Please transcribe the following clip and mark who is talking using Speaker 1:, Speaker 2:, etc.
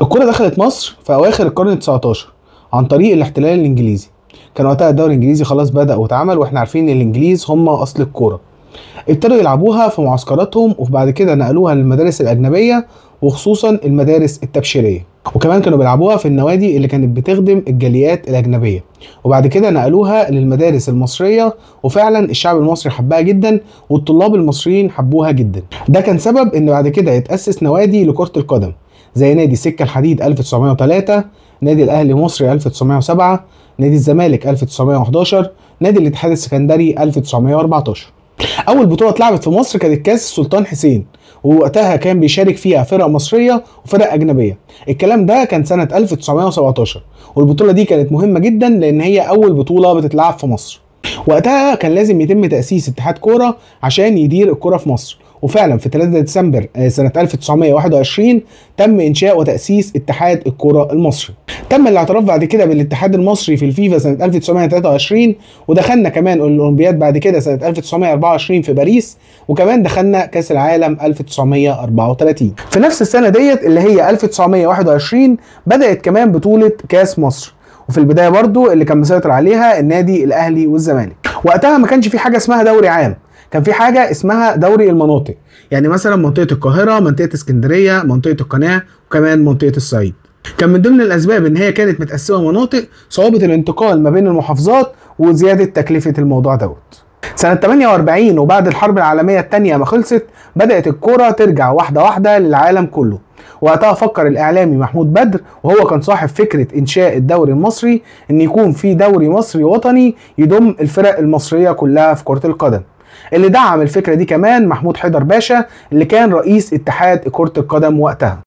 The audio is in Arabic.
Speaker 1: الكرة دخلت مصر في أواخر القرن ال19 عن طريق الاحتلال الإنجليزي. كان وقتها الدوري الإنجليزي خلاص بدأ واتعمل، وإحنا عارفين إن الإنجليز هم أصل الكورة. ابتدوا يلعبوها في معسكراتهم، وبعد كده نقلوها للمدارس الأجنبية وخصوصا المدارس التبشيرية، وكمان كانوا بيلعبوها في النوادي اللي كانت بتخدم الجاليات الأجنبية، وبعد كده نقلوها للمدارس المصرية، وفعلا الشعب المصري حبها جدا والطلاب المصريين حبوها جدا. ده كان سبب إن بعد كده يتأسس نوادي لكرة القدم زي نادي السكة الحديد 1903، نادي الأهلي مصري 1907، نادي الزمالك 1911، نادي الاتحاد السكندري 1914. أول بطولة اتلعبت في مصر كانت كأس السلطان حسين، ووقتها كان بيشارك فيها فرق مصرية وفرق أجنبية. الكلام ده كان سنة 1917، والبطولة دي كانت مهمة جدا لأن هي أول بطولة بتتلعب في مصر. وقتها كان لازم يتم تأسيس اتحاد كورة عشان يدير الكورة في مصر، وفعلا في 3 ديسمبر سنة 1921 تم إنشاء وتأسيس اتحاد الكورة المصري. تم الاعتراف بعد كده بالاتحاد المصري في الفيفا سنة 1923، ودخلنا كمان الأولمبياد بعد كده سنة 1924 في باريس، وكمان دخلنا كأس العالم 1934. في نفس السنة ديت اللي هي 1921 بدأت كمان بطولة كأس مصر، وفي البداية برضو اللي كان مسيطر عليها النادي الأهلي والزمالك. وقتها ما كانش في حاجة اسمها دوري عام، كان في حاجة اسمها دوري المناطق، يعني مثلا منطقة القاهرة، منطقة اسكندرية، منطقة القناة، وكمان منطقة الصعيد. كان من ضمن الأسباب إن هي كانت متقسمة مناطق صعوبة الانتقال ما بين المحافظات وزيادة تكلفة الموضوع دوت. سنة 48 وبعد الحرب العالمية الثانية ما خلصت بدأت الكرة ترجع واحدة واحدة للعالم كله. وقتها فكر الإعلامي محمود بدر، وهو كان صاحب فكرة إنشاء الدوري المصري، إن يكون في دوري مصري وطني يضم الفرق المصرية كلها في كرة القدم. اللي دعم الفكرة دي كمان محمود حيدر باشا، اللي كان رئيس اتحاد كرة القدم وقتها.